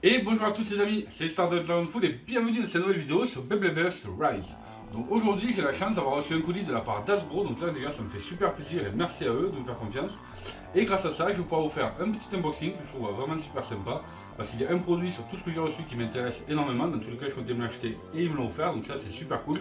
Et bonjour à tous les amis, c'est Stars Full et bienvenue dans cette nouvelle vidéo sur Beyblade Burst Rise. Donc aujourd'hui j'ai la chance d'avoir reçu un colis de la part d'Hasbro, donc là déjà ça me fait super plaisir et merci à eux de me faire confiance. Et grâce à ça je vais pouvoir vous faire un petit unboxing que je trouve vraiment super sympa, parce qu'il y a un produit sur tout ce que j'ai reçu qui m'intéresse énormément, dans tous les cas je comptais me l'acheter et ils me l'ont offert, donc ça c'est super cool.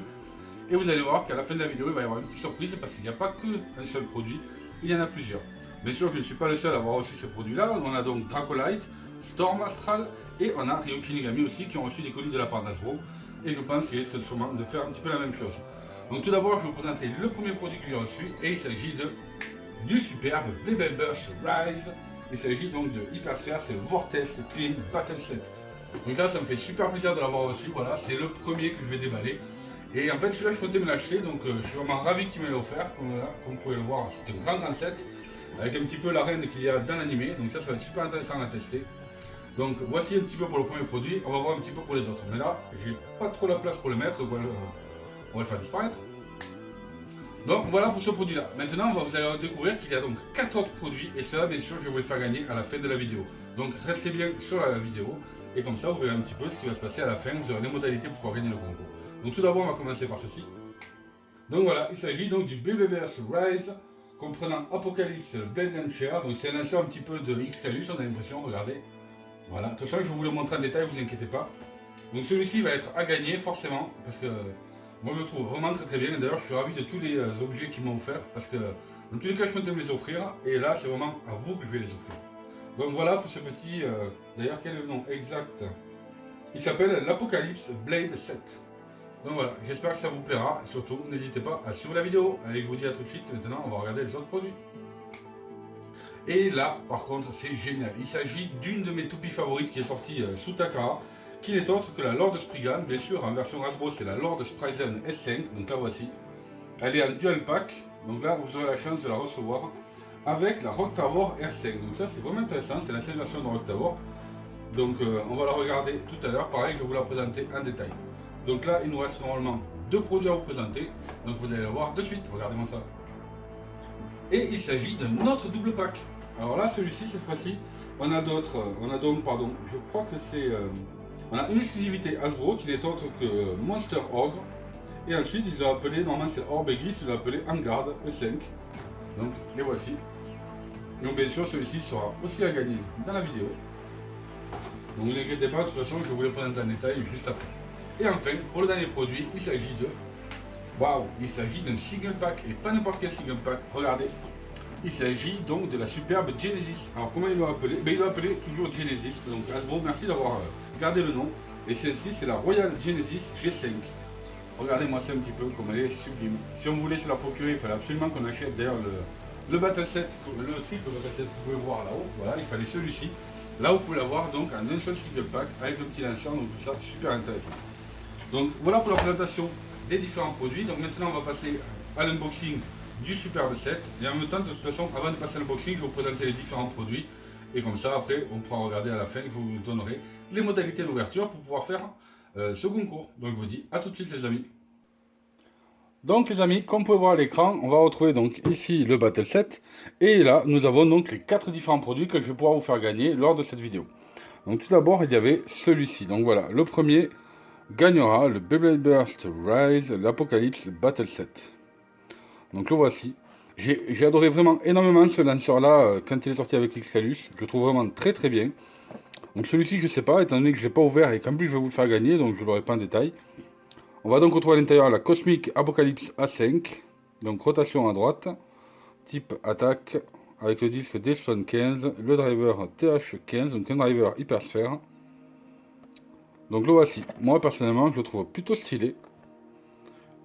Et vous allez voir qu'à la fin de la vidéo il va y avoir une petite surprise parce qu'il n'y a pas qu'un seul produit, il y en a plusieurs. Bien sûr je ne suis pas le seul à avoir reçu ce produit là, on a donc Dracolite, Storm Astral et on a Ryo Shinigami aussi qui ont reçu des colis de la part d'Hasbro. Et je pense qu'ils risquent sûrement de faire un petit peu la même chose. Donc tout d'abord je vais vous présenter le premier produit que j'ai reçu et il s'agit du superbe Beyblade Burst Rise. Il s'agit donc de Hypersphere, c'est le Vortex Clean Battle Set. Donc là ça me fait super plaisir de l'avoir reçu, voilà, c'est le premier que je vais déballer. Et en fait celui-là je comptais me l'acheter, donc je suis vraiment ravi qu'il me l'ait offert, comme vous pouvez le voir, c'est un grand set avec un petit peu la reine qu'il y a dans l'animé, donc ça va être super intéressant à tester. Donc voici un petit peu pour le premier produit, on va voir un petit peu pour les autres. Mais là, j'ai pas trop la place pour le mettre, donc on va le faire disparaître. Donc voilà pour ce produit-là. Maintenant, vous allez découvrir qu'il y a donc 4 autres produits, et cela bien sûr je vais vous les faire gagner à la fin de la vidéo. Donc restez bien sur la vidéo, et comme ça vous verrez un petit peu ce qui va se passer à la fin, vous aurez les modalités pour pouvoir gagner le concours. Donc tout d'abord on va commencer par ceci. Donc voilà, il s'agit donc du Beyblade Burst Rise, comprenant Apocalypse et le Blade Launcher. Donc c'est un lanceur un petit peu de X-Calus, on a l'impression, regardez. Voilà, de toute façon je vais vous le montrer en détail, vous inquiétez pas. Donc celui-ci va être à gagner forcément, parce que moi je le trouve vraiment très très bien. D'ailleurs je suis ravi de tous les objets qu'ils m'ont offert, parce que dans tous les cas je comptais me les offrir, et là c'est vraiment à vous que je vais les offrir. Donc voilà pour ce petit, d'ailleurs quel est le nom exact? Il s'appelle l'Apocalypse Blade 7. Donc voilà, j'espère que ça vous plaira, et surtout n'hésitez pas à suivre la vidéo. Allez, je vous dis à tout de suite, maintenant on va regarder les autres produits. Et là, par contre, c'est génial. Il s'agit d'une de mes toupies favorites qui est sortie sous Takara, qui n'est autre que la Lord Spriggan. Bien sûr, en version Hasbro, c'est la Lord Spriggan S5. Donc la voici. Elle est en dual pack. Donc là, vous aurez la chance de la recevoir avec la Rock Tower R5. Donc ça, c'est vraiment intéressant. C'est l'ancienne version de Rock Tower. Donc on va la regarder tout à l'heure. Pareil, je vais vous la présenter en détail. Donc là, il nous reste normalement 2 produits à vous présenter. Donc vous allez le voir de suite. Regardez-moi ça. Et il s'agit d'un autre double pack. Alors là, celui-ci, cette fois-ci, on a d'autres. On a donc, pardon, je crois que c'est. On a une exclusivité Hasbro qui n'est autre que Monster Ogre. Et ensuite, ils l'ont appelé, normalement c'est Orbegis, ils l'ont appelé Vanguard E5. Donc les voici. Donc bien sûr, celui-ci sera aussi à gagner dans la vidéo. Donc ne vous inquiétez pas, de toute façon, je vais vous les présenter en détail juste après. Et enfin, pour le dernier produit, il s'agit de. Waouh, il s'agit d'un single pack, et pas n'importe quel single pack. Regardez. Il s'agit donc de la superbe Genesis. Alors comment ils l'ont appelé? Ben, ils l'ont appelé toujours Genesis. Donc Hasbro, merci d'avoir gardé le nom. Et celle-ci, c'est la Royal Genesis G5. Regardez-moi ça un petit peu, comme elle est sublime. Si on voulait se la procurer, il fallait absolument qu'on achète d'ailleurs le Battle Set, le triple Battle Set que vous pouvez voir là-haut. Voilà, il fallait celui-ci. Là, vous pouvez l'avoir donc en un seul single pack avec le petit lanceur, donc tout ça, super intéressant. Donc voilà pour la présentation des différents produits. Donc maintenant, on va passer à l'unboxing du superbe set. Et en même temps, de toute façon, avant de passer à l'unboxing, je vais vous présenter les différents produits. Et comme ça, après, on pourra regarder à la fin, je vous donnerai les modalités d'ouverture pour pouvoir faire ce concours. Donc je vous dis à tout de suite les amis. Donc les amis, comme vous pouvez voir à l'écran, on va retrouver donc ici le Battle Set. Et là, nous avons donc les 4 différents produits que je vais pouvoir vous faire gagner lors de cette vidéo. Donc tout d'abord, il y avait celui-ci. Donc voilà, le premier gagnera le Beyblade Burst Rise, l'Apocalypse Battle Set. Donc le voici. J'ai adoré vraiment énormément ce lanceur-là quand il est sorti avec l'Xcalus. Je le trouve vraiment très très bien. Donc celui-ci, je sais pas, étant donné que je ne l'ai pas ouvert et qu'en plus je vais vous le faire gagner, donc je ne l'aurai pas en détail. On va donc retrouver à l'intérieur la Cosmic Apocalypse A5. Donc rotation à droite, type attaque, avec le disque D75, le driver TH15, donc un driver hypersphère. Donc le voici. Moi personnellement, je le trouve plutôt stylé.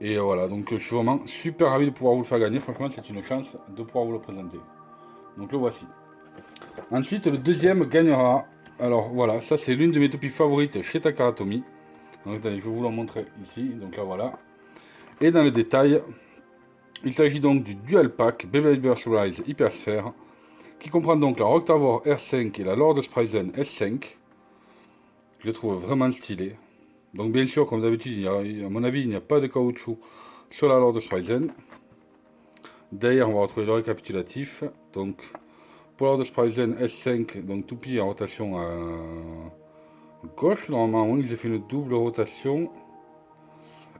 Et voilà, donc je suis vraiment super ravi de pouvoir vous le faire gagner. Franchement, c'est une chance de pouvoir vous le présenter. Donc le voici. Ensuite, le deuxième gagnera. Alors voilà, ça c'est l'une de mes toupies favorites chez Takara Tomy. Donc attendez, je vais vous la montrer ici. Donc là voilà. Et dans le détail, il s'agit donc du Dual Pack Beyblade Burst Rise Hypersphère, qui comprend donc la Rock Tower R5 et la Lord Spriggan S5. Je le trouve vraiment stylé. Donc bien sûr, comme d'habitude, à mon avis, il n'y a pas de caoutchouc sur la Lord Spriggan. Derrière, on va retrouver le récapitulatif. Donc, pour Lord Spriggan S5, donc toupie en rotation gauche, normalement, oui, j'ai fait une double rotation.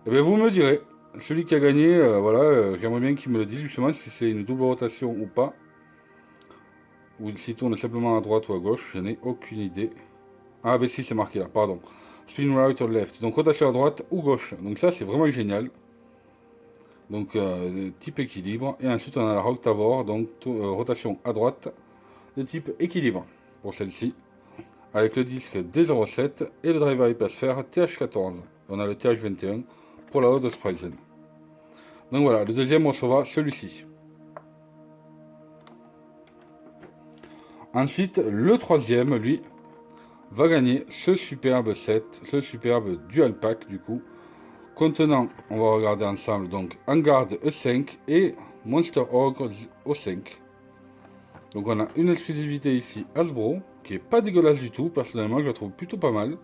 Et bien vous me direz, celui qui a gagné, voilà, j'aimerais bien qu'il me le dise justement si c'est une double rotation ou pas. Ou s'il tourne simplement à droite ou à gauche, je n'ai aucune idée. Ah ben si, c'est marqué là, pardon. Spin right or left, donc rotation à droite ou gauche. Donc ça c'est vraiment génial. Donc type équilibre. Et ensuite on a la Rock Tavor, donc rotation à droite de type équilibre pour celle-ci. Avec le disque D07 et le driver Hypersphère TH14. On a le TH21 pour la haute de Spreisen. Donc voilà, le deuxième recevra celui-ci. Ensuite, le troisième, lui, va gagner ce superbe set, ce superbe dual pack du coup, contenant, on va regarder ensemble, donc Vanguard E5 et Monster Ogre O5. Donc on a une exclusivité ici Hasbro, qui est pas dégueulasse du tout, personnellement je la trouve plutôt pas mal.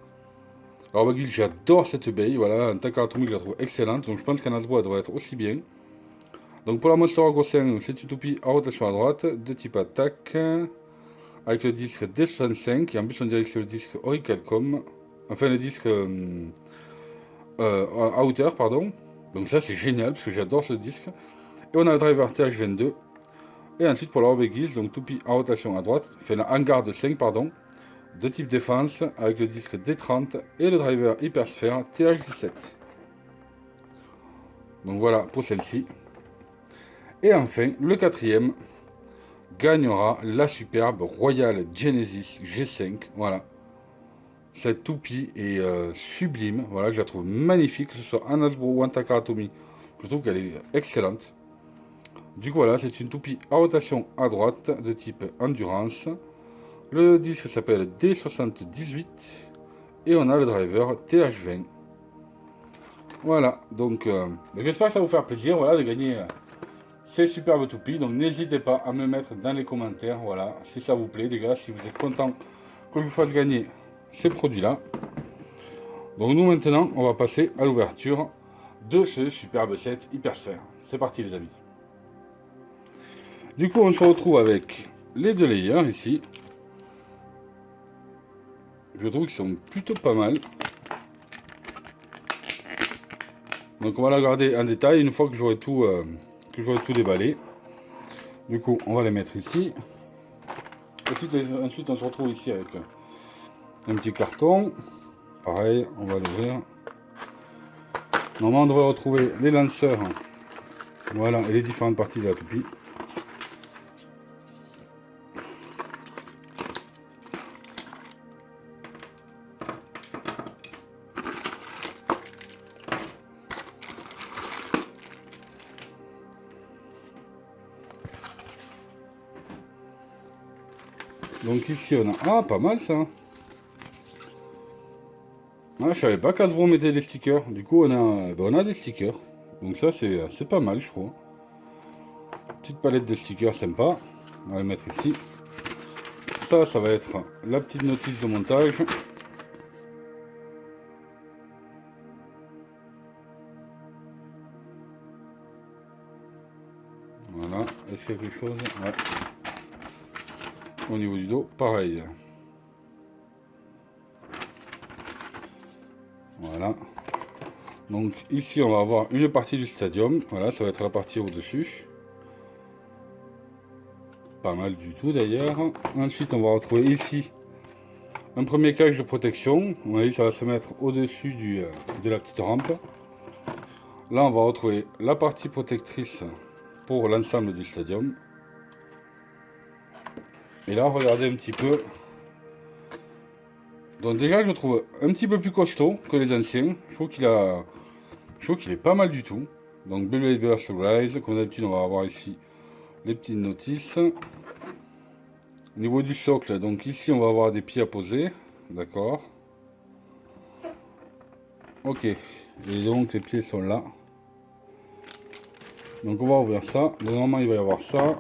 Alors McGill, j'adore cette baie, voilà, en tant qu'atomique je la trouve excellente, donc je pense qu'en Hasbro elle devrait être aussi bien. Donc pour la Monster Ogre O5, c'est une toupie à rotation à droite, de type attaque, avec le disque D65, et en plus on dirait que c'est le disque Orichalcom, enfin le disque Outer, pardon. Donc ça c'est génial, parce que j'adore ce disque. Et on a le driver TH22, et ensuite pour la Obeguise, donc toupie en rotation à droite, fait la Vanguard 5, pardon, de type défense, avec le disque D30, et le driver Hypersphère TH17. Donc voilà pour celle-ci. Et enfin, le quatrième gagnera la superbe Royal Genesis G5. Voilà. Cette toupie est sublime. Voilà, je la trouve magnifique, que ce soit en Hasbro ou en Takara Tomy. Je trouve qu'elle est excellente. Du coup, voilà, c'est une toupie à rotation à droite de type Endurance. Le disque s'appelle D78 et on a le driver TH20. Voilà, donc j'espère que ça va vous faire plaisir, voilà, de gagner ces superbes toupies. Donc n'hésitez pas à me mettre dans les commentaires, voilà, si ça vous plaît, déjà, si vous êtes content que je vous fasse gagner ces produits-là. Donc nous maintenant, on va passer à l'ouverture de ce superbe set Hypersphère. C'est parti les amis. Du coup, on se retrouve avec les deux layers ici. Je trouve qu'ils sont plutôt pas mal. Donc on va la regarder en détail une fois que j'aurai tout, déballé. Du coup, on va les mettre ici. Ensuite, on se retrouve ici avec un petit carton. Pareil, on va l'ouvrir. Normalement, on devrait retrouver les lanceurs, voilà, et les différentes parties de la toupie. Donc ici on a... Ah, pas mal ça. Ah, je savais pas qu'Hasbro mettait des stickers. Du coup on a des stickers. Donc ça c'est pas mal je trouve. Petite palette de stickers sympa. On va les mettre ici. Ça va être la petite notice de montage. Voilà. Est-ce qu'il y a quelque chose? Ouais. Au niveau du dos, pareil. Voilà. Donc ici on va avoir une partie du stadium. Voilà, ça va être la partie au-dessus. Pas mal du tout d'ailleurs. Ensuite on va retrouver ici un premier cage de protection. Vous voyez, ça va se mettre au-dessus de la petite rampe. Là on va retrouver la partie protectrice pour l'ensemble du stadium. Et là regardez un petit peu. Donc déjà je le trouve un petit peu plus costaud que les anciens. Je trouve qu'il est pas mal du tout. Donc Beyblade Burst Rise, comme d'habitude on va avoir ici les petites notices. Au niveau du socle, donc ici on va avoir des pieds à poser. D'accord. Ok. Et donc les pieds sont là. Donc on va ouvrir ça. Normalement il va y avoir ça.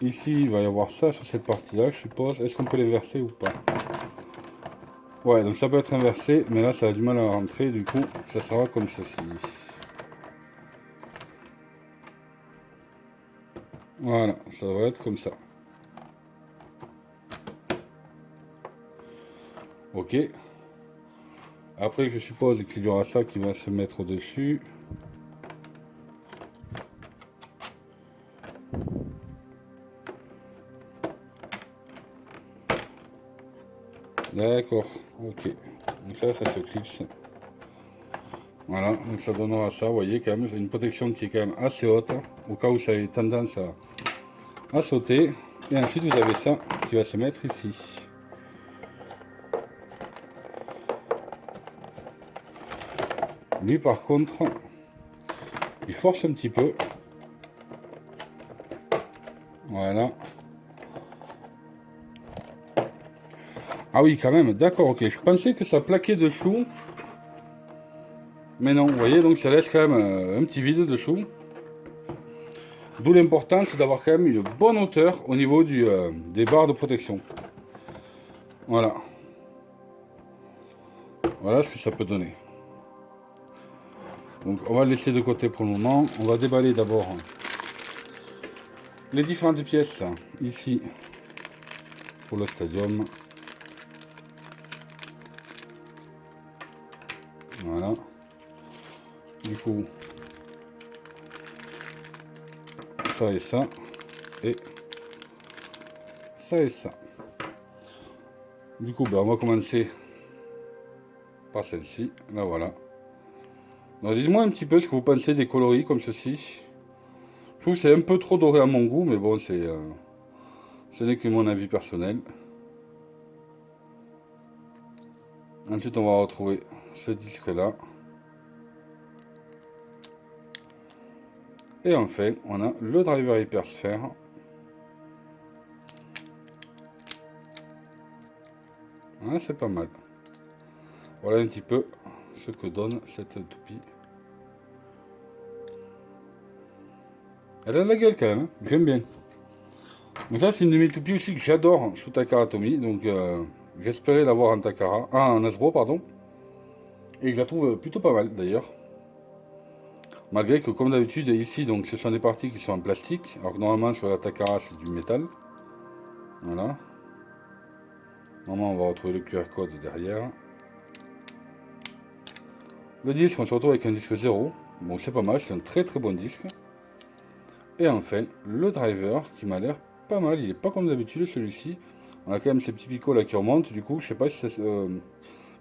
Ici il va y avoir ça sur cette partie là je suppose. Est-ce qu'on peut les verser ou pas? Ouais, donc ça peut être inversé, mais là ça a du mal à rentrer, du coup ça sera comme ceci. Voilà, ça va être comme ça. Ok. Après, je suppose qu'il y aura ça qui va se mettre au-dessus. D'accord, ok. Donc ça se clipse. Voilà, donc ça donnera ça, vous voyez, quand même, une protection qui est quand même assez haute, au cas où ça ait tendance à sauter. Et ensuite, vous avez ça qui va se mettre ici. Lui, par contre, il force un petit peu. Voilà. Ah oui, quand même, d'accord, ok. Je pensais que ça plaquait dessous. Mais non, vous voyez, donc ça laisse quand même un petit vide dessous. D'où l'importance d'avoir quand même une bonne hauteur au niveau des barres de protection. Voilà. Voilà ce que ça peut donner. Donc on va le laisser de côté pour le moment. On va déballer d'abord les différentes pièces ici pour le stadium. Voilà. Du coup, ça et ça. Et ça et ça. Du coup, ben, on va commencer par celle-ci. Là, voilà. Donc, dites-moi un petit peu ce que vous pensez des coloris comme ceci. Je trouve que c'est un peu trop doré à mon goût, mais bon, ce n'est que mon avis personnel. Ensuite, on va retrouver ce disque-là. Et enfin, on a le driver Hypersphère. Ah, c'est pas mal. Voilà un petit peu ce que donne cette toupie. Elle a de la gueule quand même, hein. J'aime bien. Donc ça, c'est une de mes toupies aussi que j'adore sous Takara Tomy. Donc j'espérais l'avoir en Takara, en Hasbro pardon. Et je la trouve plutôt pas mal d'ailleurs. Malgré que comme d'habitude ici, donc ce sont des parties qui sont en plastique, alors que normalement sur la Takara c'est du métal. Voilà. Normalement on va retrouver le QR code derrière. Le disque, on se retrouve avec un disque 0. Bon, c'est pas mal, c'est un très très bon disque. Et enfin, le driver qui m'a l'air pas mal. Il est pas comme d'habitude celui-ci. On a quand même ces petits picots là qui remontent. Du coup, je sais pas si ça.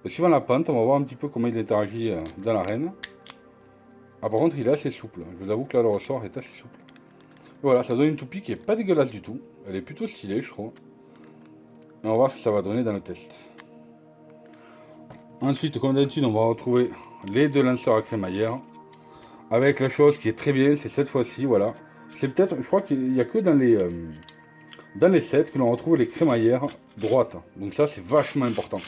Suivant la pente, on va voir un petit peu comment il interagit dans l'arène. Ah, par contre, il est assez souple. Je vous avoue que là, le ressort est assez souple. Voilà, ça donne une toupie qui est pas dégueulasse du tout. Elle est plutôt stylée, je trouve. Et on va voir ce que ça va donner dans le test. Ensuite, comme d'habitude, on va retrouver les deux lanceurs à crémaillère. Avec la chose qui est très bien, c'est cette fois-ci, voilà. C'est peut-être, je crois qu'il n'y a que dans les sets que l'on retrouve les crémaillères droites. Donc ça, c'est vachement important.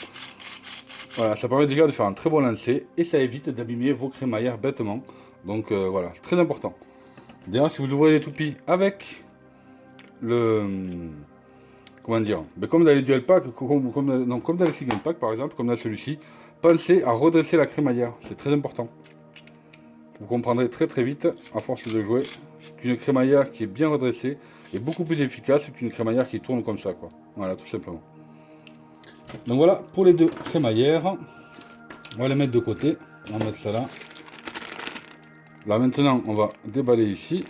Voilà, ça permet déjà de faire un très bon lancer et ça évite d'abîmer vos crémaillères bêtement. Donc voilà, c'est très important. D'ailleurs, si vous ouvrez les toupies avec comment dire, mais comme dans les dual pack, comme dans les single pack par exemple, comme dans celui-ci, pensez à redresser la crémaillère, c'est très important. Vous comprendrez très très vite, à force de jouer, qu'une crémaillère qui est bien redressée est beaucoup plus efficace qu'une crémaillère qui tourne comme ça, quoi. Voilà, tout simplement. Donc voilà pour les deux crémaillères. On va les mettre de côté. On va mettre ça là. Là maintenant, on va déballer ici.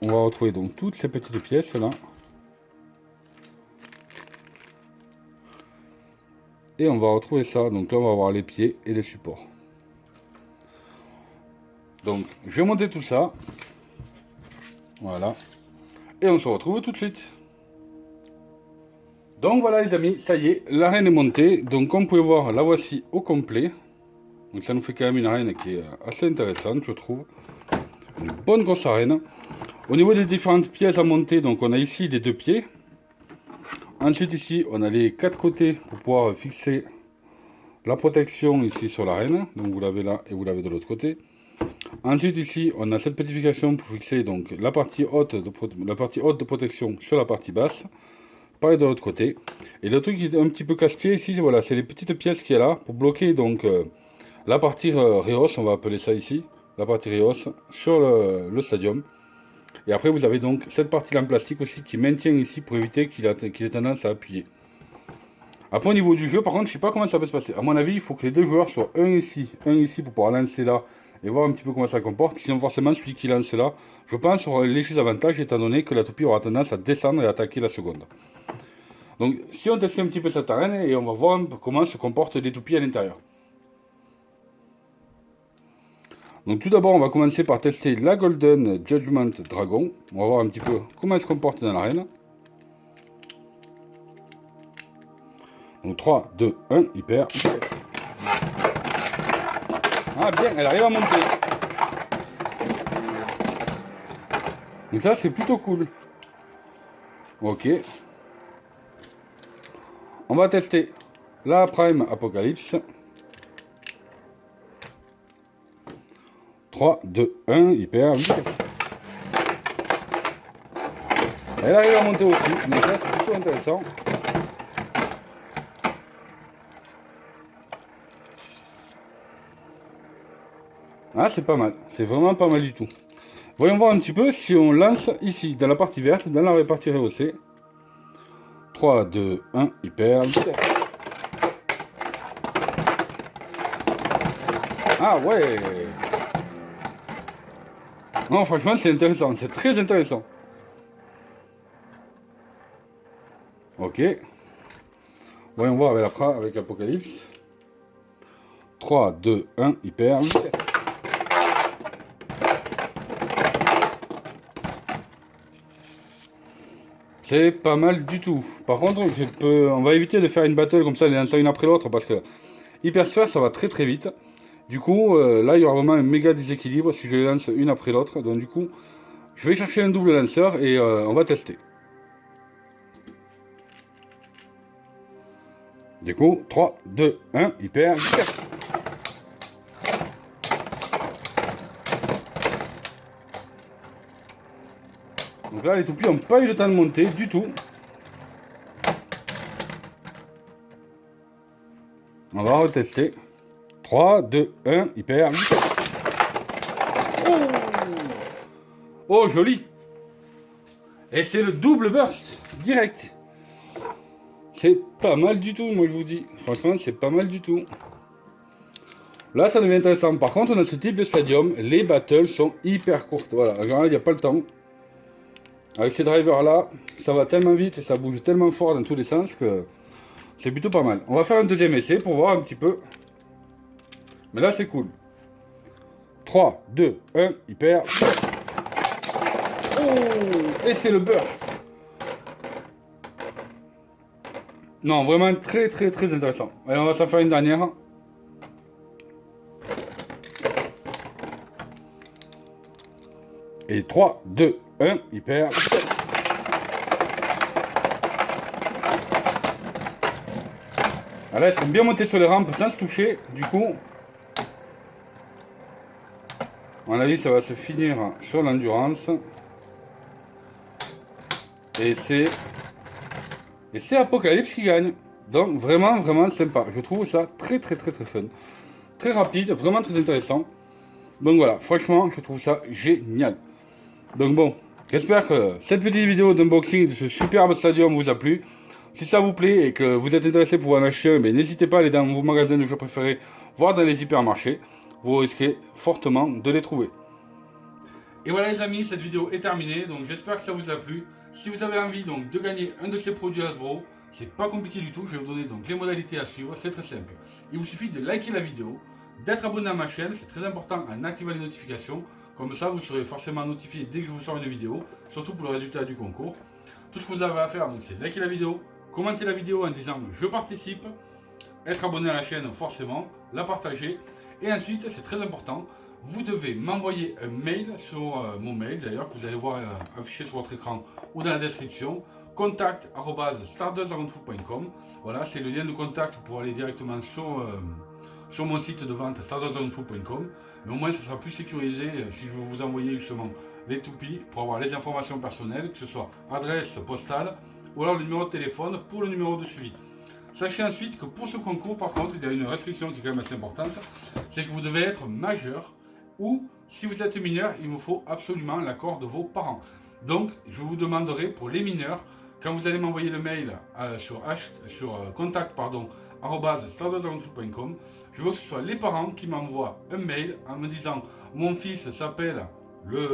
On va retrouver donc toutes ces petites pièces là. Et on va retrouver ça. Donc là, on va avoir les pieds et les supports. Donc, je vais monter tout ça. Voilà. Et on se retrouve tout de suite. Donc voilà les amis, ça y est, l'arène est montée. Donc comme vous pouvez voir, la voici au complet. Donc ça nous fait quand même une arène qui est assez intéressante, je trouve. Une bonne grosse arène. Au niveau des différentes pièces à monter, donc on a ici les deux pieds. Ensuite ici, on a les quatre côtés pour pouvoir fixer la protection ici sur l'arène. Donc vous l'avez là et vous l'avez de l'autre côté. Ensuite ici, on a cette petite fixation pour fixer donc la partie haute de protection sur la partie basse. Pareil de l'autre côté. Et le truc qui est un petit peu casse-pied ici, voilà, c'est les petites pièces qu'il y a là pour bloquer donc la partie Rios, on va appeler ça ici, la partie Rios sur le stadium. Et après vous avez donc cette partie là en plastique aussi qui maintient ici pour éviter qu'il ait tendance à appuyer. Après au niveau du jeu par contre je sais pas comment ça peut se passer. À mon avis il faut que les deux joueurs soient un ici pour pouvoir lancer là et voir un petit peu comment ça comporte. Sinon forcément celui qui lance là, je pense aura un léger avantage étant donné que la toupie aura tendance à descendre et attaquer la seconde. Donc si on teste un petit peu cette arène et on va voir comment se comportent les toupies à l'intérieur. Donc tout d'abord on va commencer par tester la Golden Judgment Dragon. On va voir un petit peu comment elle se comporte dans l'arène. Donc 3, 2, 1, hyper. Ah bien, elle arrive à monter. Donc ça c'est plutôt cool. Ok. On va tester la Prime Apocalypse. 3, 2, 1, hyper vitesse. Elle arrive à monter aussi, donc ça c'est plutôt intéressant. Ah c'est pas mal, c'est vraiment pas mal du tout. Voyons voir un petit peu si on lance ici, dans la partie verte, dans la partie rehaussée. 3, 2, 1, hyper vitesse. Ah ouais. Non franchement c'est intéressant, c'est très intéressant. Ok. Voyons voir avec Apocalypse. 3, 2, 1, hyper vitesse. C'est pas mal du tout. Par contre, on va éviter de faire une battle comme ça, les lancer une après l'autre, parce que Hypersphère, ça va très très vite. Du coup, là, il y aura vraiment un méga déséquilibre si je les lance une après l'autre. Donc du coup, je vais chercher un double lanceur et on va tester. Du coup, 3, 2, 1, hyper vitesse. Donc là, les toupies n'ont pas eu le temps de monter du tout. On va retester. 3, 2, 1, hyper vitesse. Oh, joli. Et c'est le double burst, direct. C'est pas mal du tout, moi je vous dis. Franchement, c'est pas mal du tout. Là, ça devient intéressant. Par contre, dans ce type de stadium, les battles sont hyper courtes. Voilà, en général, il n'y a pas le temps. Avec ces drivers-là, ça va tellement vite et ça bouge tellement fort dans tous les sens que c'est plutôt pas mal. On va faire un deuxième essai pour voir un petit peu. Mais là, c'est cool. 3, 2, 1, hyper. Oh, et c'est le burst. Non, vraiment très très très intéressant. Allez, on va s'en faire une dernière. Et 3, 2, 1, hyper. Là, elles sont bien montées sur les rampes sans se toucher. Du coup, à mon avis, ça va se finir sur l'endurance. Et c'est Apocalypse qui gagne. Donc vraiment, vraiment sympa. Je trouve ça très très très très fun. Très rapide, vraiment très intéressant. Donc voilà, franchement, je trouve ça génial. Donc bon, j'espère que cette petite vidéo d'unboxing de ce superbe stadium vous a plu. Si ça vous plaît et que vous êtes intéressé pour en acheter un, n'hésitez pas à aller dans vos magasins de jeux préférés, voire dans les hypermarchés. Vous risquez fortement de les trouver. Et voilà les amis, cette vidéo est terminée, donc j'espère que ça vous a plu. Si vous avez envie donc de gagner un de ces produits Hasbro, c'est pas compliqué du tout, je vais vous donner donc les modalités à suivre, c'est très simple. Il vous suffit de liker la vidéo, d'être abonné à ma chaîne, c'est très important en activant les notifications, comme ça vous serez forcément notifié dès que je vous sors une vidéo, surtout pour le résultat du concours. Tout ce que vous avez à faire, c'est liker la vidéo, commenter la vidéo en disant je participe, être abonné à la chaîne forcément, la partager, et ensuite c'est très important, vous devez m'envoyer un mail sur mon mail d'ailleurs que vous allez voir affiché sur votre écran ou dans la description, contact@stardustsdronefoot.com. Voilà, c'est le lien de contact pour aller directement sur mon site de vente stardustsdronefoot.com. Mais au moins ça sera plus sécurisé si je veux vous envoyer justement les toupies pour avoir les informations personnelles, que ce soit adresse postale ou alors le numéro de téléphone pour le numéro de suivi. Sachez ensuite que pour ce concours, par contre, il y a une restriction qui est quand même assez importante, c'est que vous devez être majeur ou si vous êtes mineur, il vous faut absolument l'accord de vos parents. Donc, je vous demanderai pour les mineurs, quand vous allez m'envoyer le mail sur contact@startupdragonfoot.com, je veux que ce soit les parents qui m'envoient un mail en me disant mon fils s'appelle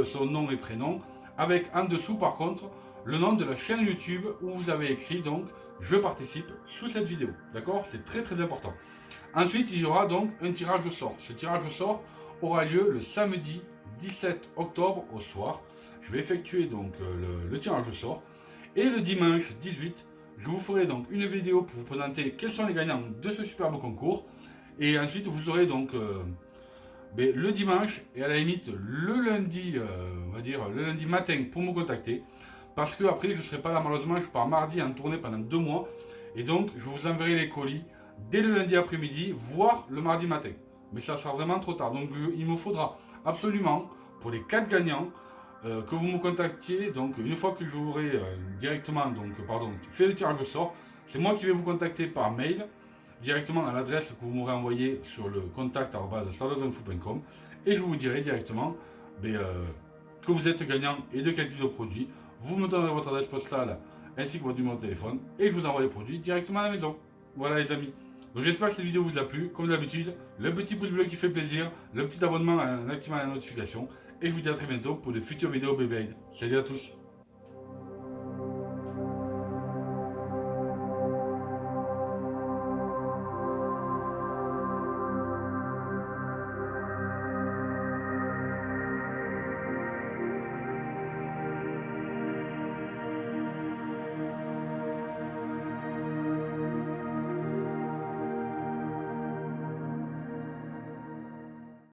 son nom et prénom, avec en dessous par contre le nom de la chaîne YouTube où vous avez écrit donc je participe sous cette vidéo. D'accord? C'est très très important. Ensuite, il y aura donc un tirage au sort. Ce tirage au sort aura lieu le samedi 17 octobre au soir. Je vais effectuer donc le tirage au sort. Et le dimanche 18, je vous ferai donc une vidéo pour vous présenter quels sont les gagnants de ce superbe concours. Et ensuite, vous aurez donc le dimanche et à la limite le lundi, on va dire le lundi matin pour me contacter. Parce que après, je ne serai pas là malheureusement, je pars mardi en tournée pendant 2 mois. Et donc, je vous enverrai les colis dès le lundi après-midi, voire le mardi matin. Mais ça sera vraiment trop tard. Donc, il me faudra absolument, pour les 4 gagnants, que vous me contactiez. Donc, une fois que je vous aurai fait le tirage au sort, c'est moi qui vais vous contacter par mail, directement à l'adresse que vous m'aurez envoyée sur le contact@startupdragonfoot.com, et je vous dirai directement que vous êtes gagnant et de quel type de produit. Vous me donnerez votre adresse postale ainsi que votre numéro de téléphone et je vous envoie les produits directement à la maison. Voilà les amis. Donc j'espère que cette vidéo vous a plu. Comme d'habitude, le petit pouce bleu qui fait plaisir, le petit abonnement en activant la notification. Et je vous dis à très bientôt pour de futures vidéos Beyblade. Salut à tous.